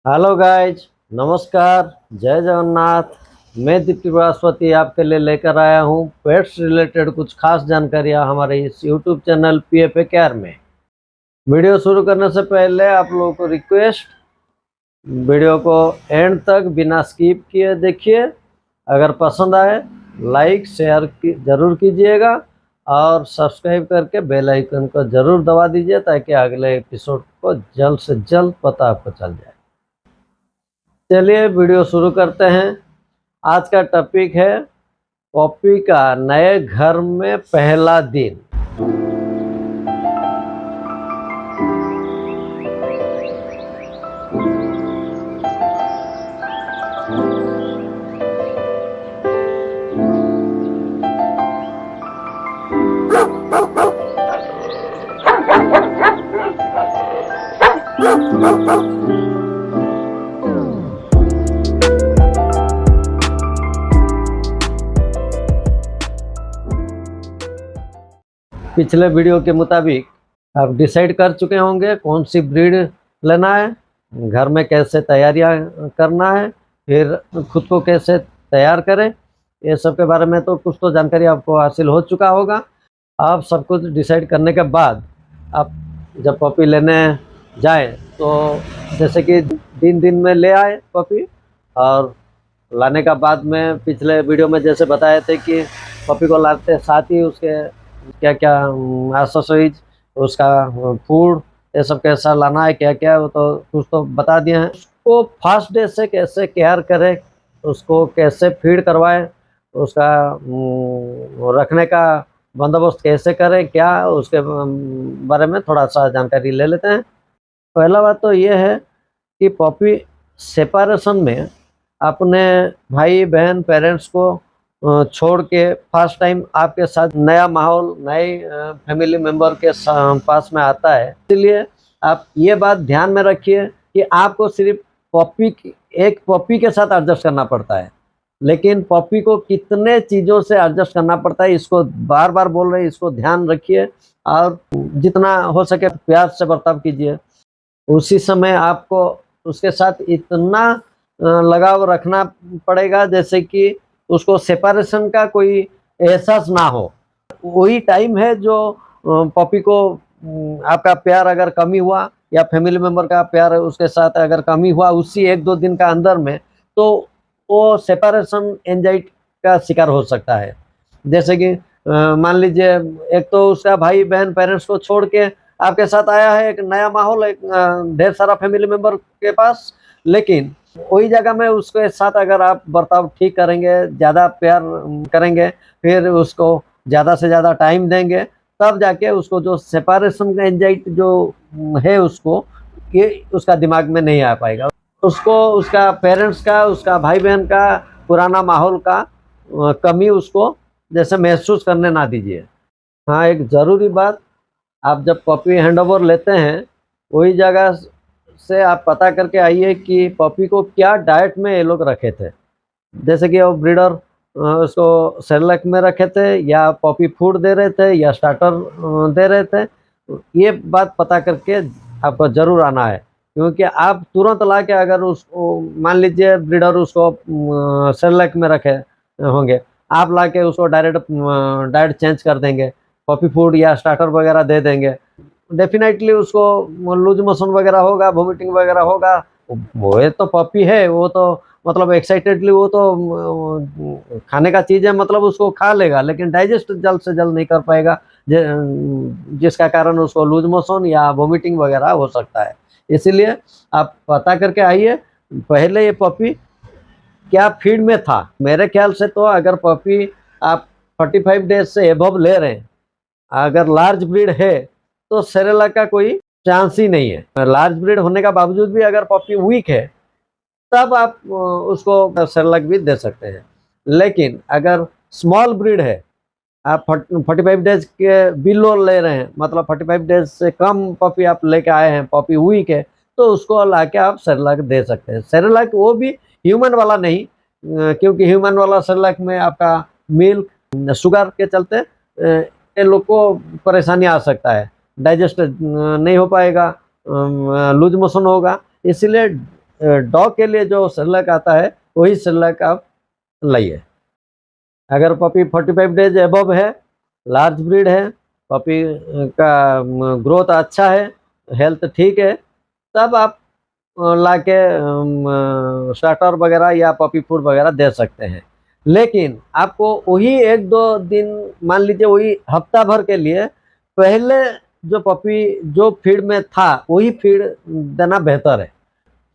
Hello guys, नमस्कार। जय जगन्नाथ। मैं दीप्ति बृहस्पति आपके लिए लेकर आया हूँ पेट्स रिलेटेड कुछ खास जानकारियाँ हमारे इस यूट्यूब चैनल PFA केयर में। वीडियो शुरू करने से पहले आप लोगों को रिक्वेस्ट, वीडियो को एंड तक बिना स्किप किए देखिए। अगर पसंद आए लाइक शेयर जरूर कीजिएगा और सब्सक्राइब करके बेल आइकन को जरूर दबा दीजिए ताकि अगले एपिसोड को जल्द से जल्द पता आपको चल जाए। चलिए वीडियो शुरू करते हैं। आज का टॉपिक है पॉपी का नए घर में पहला दिन। पिछले वीडियो के मुताबिक आप डिसाइड कर चुके होंगे कौन सी ब्रीड लेना है, घर में कैसे तैयारियां करना है, फिर खुद को कैसे तैयार करें। ये सब के बारे में तो कुछ तो जानकारी आपको हासिल हो चुका होगा। आप सब कुछ डिसाइड करने के बाद आप जब पपी लेने जाएं तो जैसे कि दिन दिन में ले आए पपी, और लाने का बाद में पिछले वीडियो में जैसे बताए थे कि पपी को लाते साथ ही उसके क्या क्या एक्सेसरीज, उसका फूड, ये सब कैसा लाना है, क्या क्या, वो तो कुछ तो बता दिए हैं। उसको फर्स्ट डे से कैसे केयर करें, उसको कैसे फीड करवाएं, उसका रखने का बंदोबस्त कैसे करें, क्या उसके बारे में थोड़ा सा जानकारी ले लेते हैं। पहला बात तो ये है कि पपी सेपरेशन में अपने भाई बहन पेरेंट्स को छोड़ के फर्स्ट टाइम आपके साथ नया माहौल, नए फैमिली मेम्बर के पास में आता है। इसलिए आप ये बात ध्यान में रखिए कि आपको सिर्फ एक पपी के साथ एडजस्ट करना पड़ता है, लेकिन पपी को कितने चीज़ों से एडजस्ट करना पड़ता है इसको बार बार बोल रहे हैं, इसको ध्यान रखिए और जितना हो सके प्यार से बर्ताव कीजिए। उसी समय आपको उसके साथ इतना लगाव रखना पड़ेगा जैसे कि उसको सेपरेशन का कोई एहसास ना हो। वही टाइम है जो पपी को आपका प्यार अगर कमी हुआ या फैमिली मेम्बर का प्यार उसके साथ अगर कमी हुआ उसी 1-2 दिन का अंदर में, तो वो सेपरेशन एंजाइटी का शिकार हो सकता है। जैसे कि मान लीजिए एक तो उसका भाई बहन पेरेंट्स को छोड़ के आपके साथ आया है, एक नया माहौल, एक ढेर सारा फैमिली मेम्बर के पास, लेकिन वही जगह में उसके साथ अगर आप बर्ताव ठीक करेंगे, ज़्यादा प्यार करेंगे, फिर उसको ज़्यादा से ज़्यादा टाइम देंगे, तब जाके उसको जो सेपरेशन का एंजाइटी जो है उसको ये उसका दिमाग में नहीं आ पाएगा। उसको उसका पेरेंट्स का, उसका भाई बहन का पुराना माहौल का कमी उसको जैसे महसूस करने ना दीजिए। हाँ, एक ज़रूरी बात, आप जब पपी हैंडओवर लेते हैं वही जगह से आप पता करके आइए कि पपी को क्या डाइट में ये लोग रखे थे। जैसे कि वो ब्रीडर उसको सेरेलैक में रखे थे या पपी फूड दे रहे थे या स्टार्टर दे रहे थे, ये बात पता करके आपको ज़रूर आना है। क्योंकि आप तुरंत ला के अगर उसको मान लीजिए ब्रीडर उसको सेरेलैक में रखे होंगे, आप ला के उसको डायरेक्ट डाइट चेंज कर देंगे, पपी फूड या स्टार्टर वगैरह दे देंगे, डेफिनेटली उसको लूज मोशन वगैरह होगा, वोमिटिंग वगैरह होगा। वो तो पपी है, वो तो मतलब एक्साइटेडली वो तो खाने का चीज़ है, मतलब उसको खा लेगा, लेकिन डाइजेस्ट जल्द से जल्द नहीं कर पाएगा, जिसका कारण उसको लूज मोशन या वोमिटिंग वगैरह हो सकता है। इसीलिए आप पता करके आइए पहले ये पपी क्या फीड में था। मेरे ख्याल से तो अगर पपी आप 45 डेज से एबव ले रहे हैं, अगर लार्ज ब्रीड है तो सेरेलैक का कोई चांस ही नहीं है। लार्ज ब्रीड होने का बावजूद भी अगर पपी वीक है तब आप उसको सेरेलैक भी दे सकते हैं। लेकिन अगर स्मॉल ब्रीड है, आप 45 डेज के बिलो ले रहे हैं, मतलब 45 डेज से कम पपी आप लेके आए हैं, पपी वीक है, तो उसको ला के आप सेरेलैक दे सकते हैं। सेरेलैक वो भी ह्यूमन वाला नहीं, क्योंकि ह्यूमन वाला सेरेलैक में आपका मिल्क शुगर के चलते ये लोग को परेशानी आ सकता है, डाइजेस्ट नहीं हो पाएगा, लूज मोशन होगा। इसलिए डॉग के लिए जो सेरेलैक आता है वही सेरेलैक आप लाइए। अगर पपी 45 डेज एबव है, लार्ज ब्रीड है, पपी का ग्रोथ अच्छा है, हेल्थ ठीक है, तब आप लाके स्टार्टर वगैरह या पपी फूड वगैरह दे सकते हैं। लेकिन आपको वही 1-2 दिन, मान लीजिए वही हफ्ता भर के लिए, पहले जो पपी जो फीड में था वही फीड देना बेहतर है।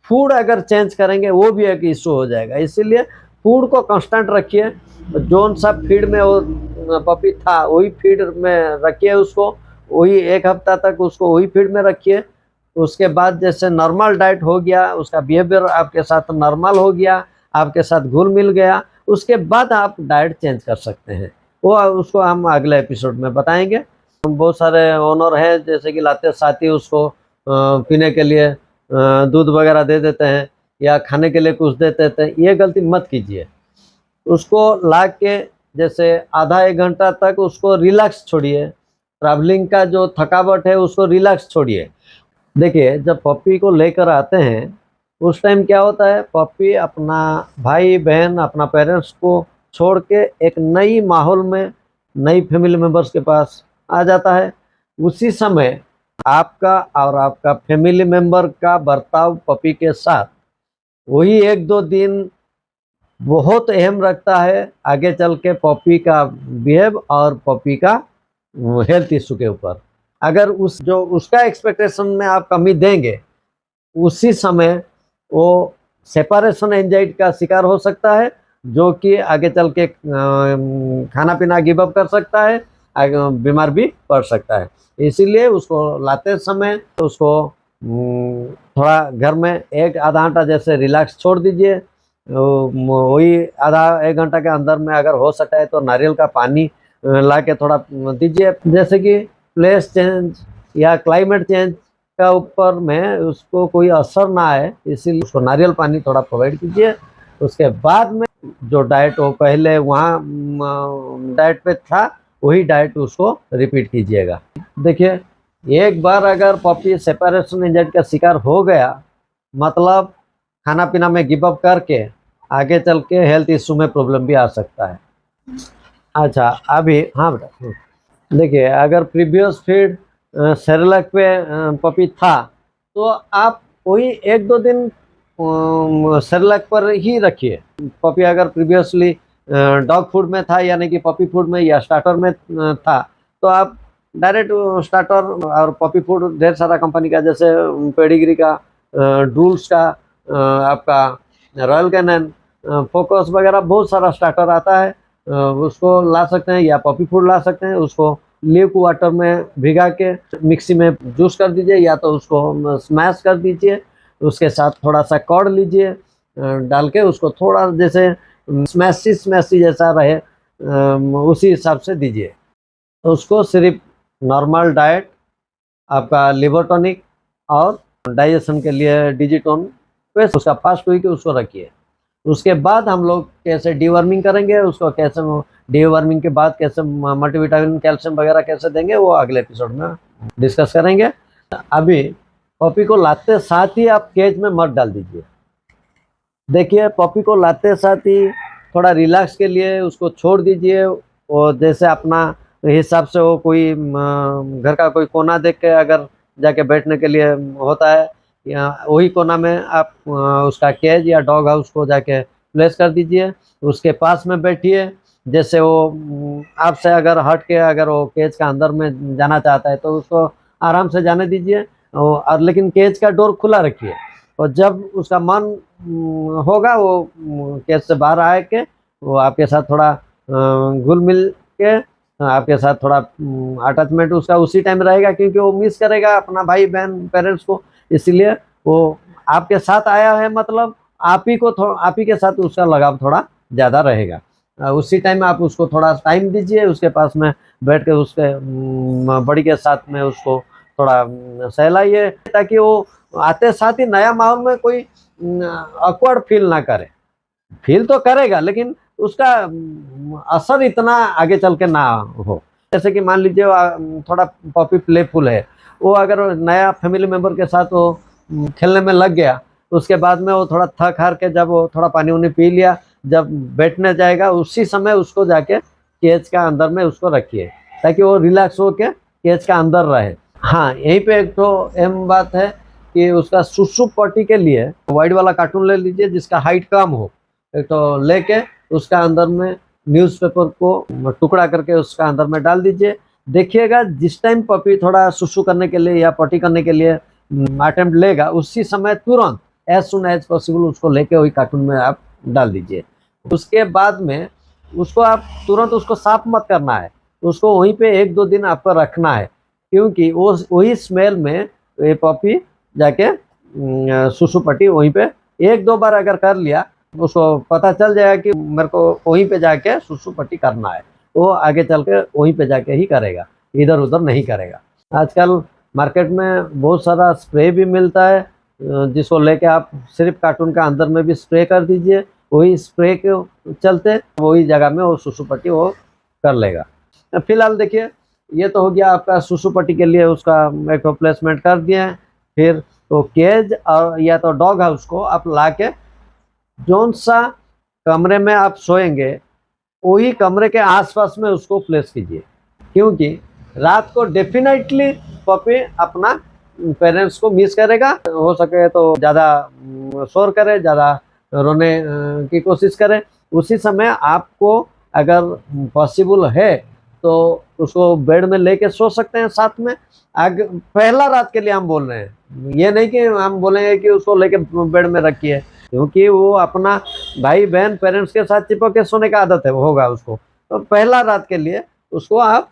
फूड अगर चेंज करेंगे वो भी एक इशू हो जाएगा, इसीलिए फूड को कांस्टेंट रखिए। जोन सा फीड में वो पपी था वही फीड में रखिए उसको, वही 1 हफ्ता तक उसको वही फीड में रखिए। उसके बाद जैसे नॉर्मल डाइट हो गया, उसका बिहेवियर आपके साथ नॉर्मल हो गया, आपके साथ घुल मिल गया, उसके बाद आप डाइट चेंज कर सकते हैं। वो उसको हम अगले एपिसोड में बताएंगे। बहुत सारे ओनर हैं जैसे कि लाते साथी उसको पीने के लिए दूध वगैरह दे देते हैं या खाने के लिए कुछ दे देते हैं। ये गलती मत कीजिए। उसको ला के जैसे आधा 1 घंटा तक उसको रिलैक्स छोड़िए। ट्रैवलिंग का जो थकावट है उसको रिलैक्स छोड़िए। देखिए, जब पपी को लेकर आते हैं उस टाइम क्या होता है, पपी अपना भाई बहन, अपना पेरेंट्स को छोड़ के एक नई माहौल में, नई फैमिली मेम्बर्स के पास आ जाता है। उसी समय आपका और आपका फैमिली मेम्बर का बर्ताव पपी के साथ वही 1-2 दिन बहुत अहम रखता है आगे चल के पपी का बिहेव और पपी का हेल्थ इशू के ऊपर। अगर उसका एक्सपेक्टेशन में आप कमी देंगे, उसी समय वो सेपरेशन एंजाइटी का शिकार हो सकता है, जो कि आगे चल के खाना पीना गिव अप कर सकता है, बीमार भी पड़ सकता है। इसीलिए उसको लाते समय उसको थोड़ा घर में 1-आधा घंटा जैसे रिलैक्स छोड़ दीजिए। वही आधा 1 घंटा के अंदर में अगर हो सकता है तो नारियल का पानी ला के थोड़ा दीजिए। जैसे कि प्लेस चेंज या क्लाइमेट चेंज का ऊपर में उसको कोई असर ना आए, इसीलिए उसको नारियल पानी थोड़ा प्रोवाइड कीजिए। उसके बाद में जो डाइट वो पहले वहाँ डाइट पे था वही डाइट उसको रिपीट कीजिएगा। देखिए, एक बार अगर पपी सेपरेशन एंजाइटी का शिकार हो गया, मतलब खाना पीना में गिव अप करके आगे चल के हेल्थ इशू में प्रॉब्लम भी आ सकता है। अच्छा, अभी हाँ बेटा, देखिए, अगर प्रीवियस फीड सेरेलैक पे पपी था तो आप वही 1-2 दिन सेरेलैक पर ही रखिए। पपी अगर प्रीवियसली डॉग फूड में था, यानी कि पपी फूड में या स्टार्टर में था, तो आप डायरेक्ट स्टार्टर और पपी फूड ढेर सारा कंपनी का, जैसे पेडिग्री का, ड्रूल्स का, आपका रॉयल कैनन, फोकस वगैरह बहुत सारा स्टार्टर आता है, उसको ला सकते हैं, या पपी फूड ला सकते हैं। उसको लीक वाटर में भिगा के मिक्सी में जूस कर दीजिए, या तो उसको स्मैश कर दीजिए। उसके साथ थोड़ा सा कॉर्ड लीजिए, डाल के उसको थोड़ा जैसे स्मैशी जैसा रहे उसी हिसाब से दीजिए। उसको सिर्फ नॉर्मल डाइट, आपका लिवर टॉनिक और डाइजेशन के लिए डिजिटोन पे उसका फास्ट वीक उसको रखिए। उसके बाद हम लोग कैसे डीवर्मिंग करेंगे, उसको कैसे डीवर्मिंग के बाद कैसे मल्टीविटामिन, कैल्शियम वगैरह कैसे देंगे, वो अगले एपिसोड में डिस्कस करेंगे। अभी पपी को लाते साथ ही आप केज में मत डाल दीजिए। देखिए, पपी को लाते साथ ही थोड़ा रिलैक्स के लिए उसको छोड़ दीजिए। और जैसे अपना हिसाब से वो कोई घर का कोई कोना देख के अगर जाके बैठने के लिए होता है, या वही कोना में आप उसका केज या डॉग हाउस को जाके प्लेस कर दीजिए। उसके पास में बैठिए। जैसे वो आपसे अगर हट के अगर वो केज का अंदर में जाना चाहता है तो उसको आराम से जाने दीजिए, और लेकिन केज का डोर खुला रखिए। और जब उसका मन होगा वो केज से बाहर आए के वो आपके साथ थोड़ा घुल मिल के आपके साथ थोड़ा अटैचमेंट उसका उसी टाइम रहेगा, क्योंकि वो मिस करेगा अपना भाई बहन पेरेंट्स को। इसलिए वो आपके साथ आया है, मतलब आप ही के साथ उसका लगाव थोड़ा ज़्यादा रहेगा। उसी टाइम आप उसको थोड़ा टाइम दीजिए, उसके पास में बैठ के उसके बड़ी के साथ में उसको थोड़ा सहलाइए, ताकि वो आते साथ ही नया माहौल में कोई ऑकवर्ड फील ना करे। फील तो करेगा लेकिन उसका असर इतना आगे चल के ना हो। जैसे कि मान लीजिए थोड़ा पपी प्लेफुल है, वो अगर नया फैमिली मेम्बर के साथ वो खेलने में लग गया उसके बाद में वो थोड़ा थक हार के जब वो थोड़ा पानी उनी पी लिया, जब बैठने जाएगा उसी समय उसको जाके केज का अंदर में उसको रखिए, ताकि वो रिलैक्स हो के केज का अंदर रहे। हाँ, यहीं पे एक तो अहम बात है कि उसका सुसु पट्टी के लिए वाइड वाला कार्टून ले लीजिए जिसका हाइट कम हो, एक तो लेके उसका अंदर में न्यूज़पेपर को टुकड़ा करके उसका अंदर में डाल दीजिए। देखिएगा जिस टाइम पपी थोड़ा सुसु करने के लिए या पटी करने के लिए अटेम्प्ट लेगा, उसी समय तुरंत एज सुन एज पॉसिबल उसको लेके वही कार्टून में आप डाल दीजिए। उसके बाद में उसको आप तुरंत उसको साफ मत करना है, उसको वहीं पे 1-2 दिन आपको रखना है, क्योंकि वो वही स्मेल में ये पपी जाके सुसु पट्टी वहीं पे 1-2 बार अगर कर लिया, उसको पता चल जाएगा कि मेरे को वहीं पे जाके सुसु पट्टी करना है, वो आगे चल के वहीं पे जाके ही करेगा, इधर उधर नहीं करेगा। आजकल मार्केट में बहुत सारा स्प्रे भी मिलता है, जिसको लेके आप सिर्फ कार्टून का अंदर में भी स्प्रे कर दीजिए, वही स्प्रे के चलते वही जगह में वो सुसु पट्टी वो कर लेगा। फिलहाल देखिए, ये तो हो गया आपका सुसु पट्टी के लिए उसका एक प्लेसमेंट कर दिए हैं। फिर तो केज और या तो डॉग हाउस को आप ला के जौन सा कमरे में आप सोएंगे वही कमरे के आसपास में उसको प्लेस कीजिए, क्योंकि रात को डेफिनेटली पपी अपना पेरेंट्स को मिस करेगा। हो सके तो ज़्यादा शोर करे, ज़्यादा रोने की कोशिश करे। उसी समय आपको अगर पॉसिबल है तो उसको बेड में लेके सो सकते हैं साथ में। पहला रात के लिए हम बोल रहे हैं, ये नहीं कि हम बोलेंगे कि उसको लेके बेड में रखिए, क्योंकि वो अपना भाई बहन पेरेंट्स के साथ चिपक के सोने का आदत है होगा उसको। तो पहला रात के लिए उसको आप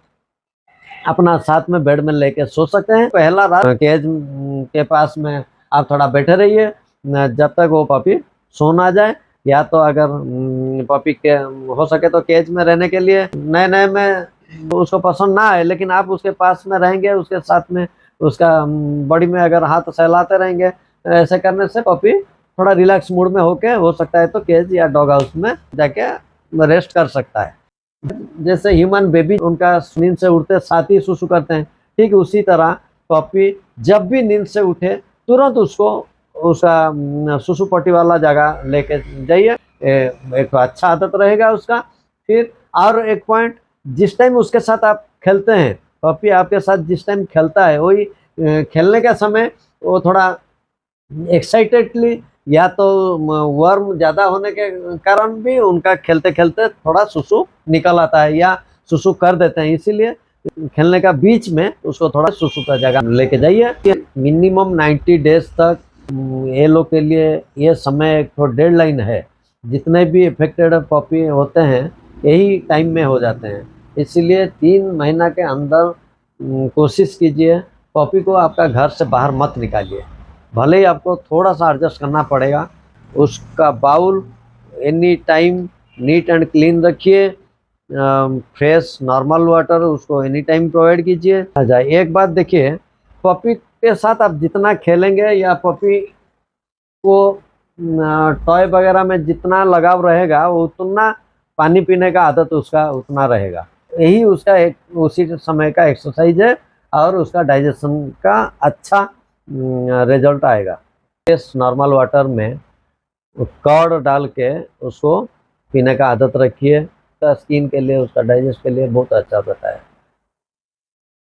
अपना साथ में बेड में लेके सो सकते हैं। पहला रात केज के पास में आप थोड़ा बैठे रहिए जब तक वो पपी सो ना जाए, या तो अगर पपी के हो सके तो केज में रहने के लिए नए नए में उसको पसंद ना आए, लेकिन आप उसके पास में रहेंगे, उसके साथ में उसका बॉडी में अगर हाथ सहलाते रहेंगे, ऐसे करने से पपी थोड़ा रिलैक्स मूड में होके हो सकता है तो केज या डॉग हाउस में जाके रेस्ट कर सकता है। जैसे ह्यूमन बेबी उनका नींद से उठते साथ ही सुसु करते हैं, ठीक उसी तरह पपी जब भी नींद से उठे तुरंत उसको उसका सुसु पट्टी वाला जगह लेके जाइए, एक तो अच्छा आदत रहेगा उसका। फिर और एक पॉइंट, जिस टाइम उसके साथ आप खेलते हैं, पपी आपके साथ जिस टाइम खेलता है वही खेलने का समय वो थोड़ा एक्साइटेडली या तो वर्म ज़्यादा होने के कारण भी उनका खेलते खेलते थोड़ा सुसु निकल आता है या सुसु कर देते हैं। इसीलिए खेलने का बीच में उसको थोड़ा सुसु का जगह लेके जाइए। मिनिमम 90 डेज तक ये लोग के लिए ये समय एक तो डेडलाइन है, जितने भी इफेक्टेड पपी होते हैं यही टाइम में हो जाते हैं। इसीलिए 3 महीना के अंदर कोशिश कीजिए पपी को आपका घर से बाहर मत निकालिए। भले ही आपको थोड़ा सा एडजस्ट करना पड़ेगा, उसका bowl any time neat and clean रखिए, फ्रेश नॉर्मल वाटर उसको एनी टाइम प्रोवाइड कीजिए। अच्छा, एक बात देखिए, पपी के साथ आप जितना खेलेंगे या पपी को टॉय वगैरह में जितना लगाव रहेगा, वो उतना पानी पीने का आदत उसका उतना रहेगा। यही उसका एक उसी समय का एक्सरसाइज है और उसका डाइजेशन का अच्छा रिजल्ट आएगा। इस नॉर्मल वाटर में कर्ड डाल के उसको पीने का आदत रखिए, उसका स्किन के लिए उसका डाइजेस्ट के लिए बहुत अच्छा रहता है।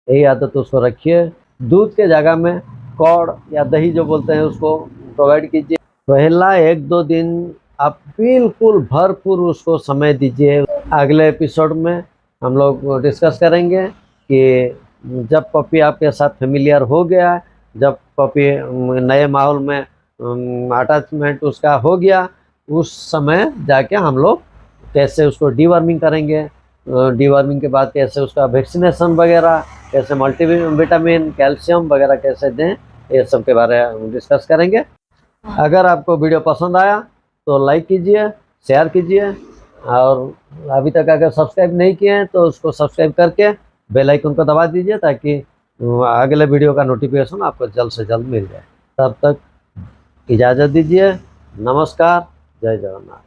यही आदत उसको रखिए। दूध के जगह में कर्ड या दही जो बोलते हैं उसको प्रोवाइड कीजिए। पहला 1-2 दिन आप बिल्कुल भरपूर उसको समय दीजिए। अगले एपिसोड में हम लोग डिस्कस करेंगे कि जब पपी आपके साथ फेमिलियर हो गया, जब पपी नए माहौल में अटैचमेंट उसका हो गया, उस समय जाके हम लोग कैसे उसको डीवर्मिंग करेंगे, डीवर्मिंग के बाद कैसे उसका वैक्सीनेशन वगैरह, कैसे मल्टीविटामिन कैल्शियम वगैरह कैसे दें, ये सब के बारे में डिस्कस करेंगे। अगर आपको वीडियो पसंद आया तो लाइक कीजिए, शेयर कीजिए, और अभी तक अगर सब्सक्राइब नहीं किए हैं तो उसको सब्सक्राइब करके बेल आइकन को दबा दीजिए, ताकि अगले वीडियो का नोटिफिकेशन आपको जल्द से जल्द मिल जाए। तब तक इजाज़त दीजिए। नमस्कार, जय जगन्नाथ।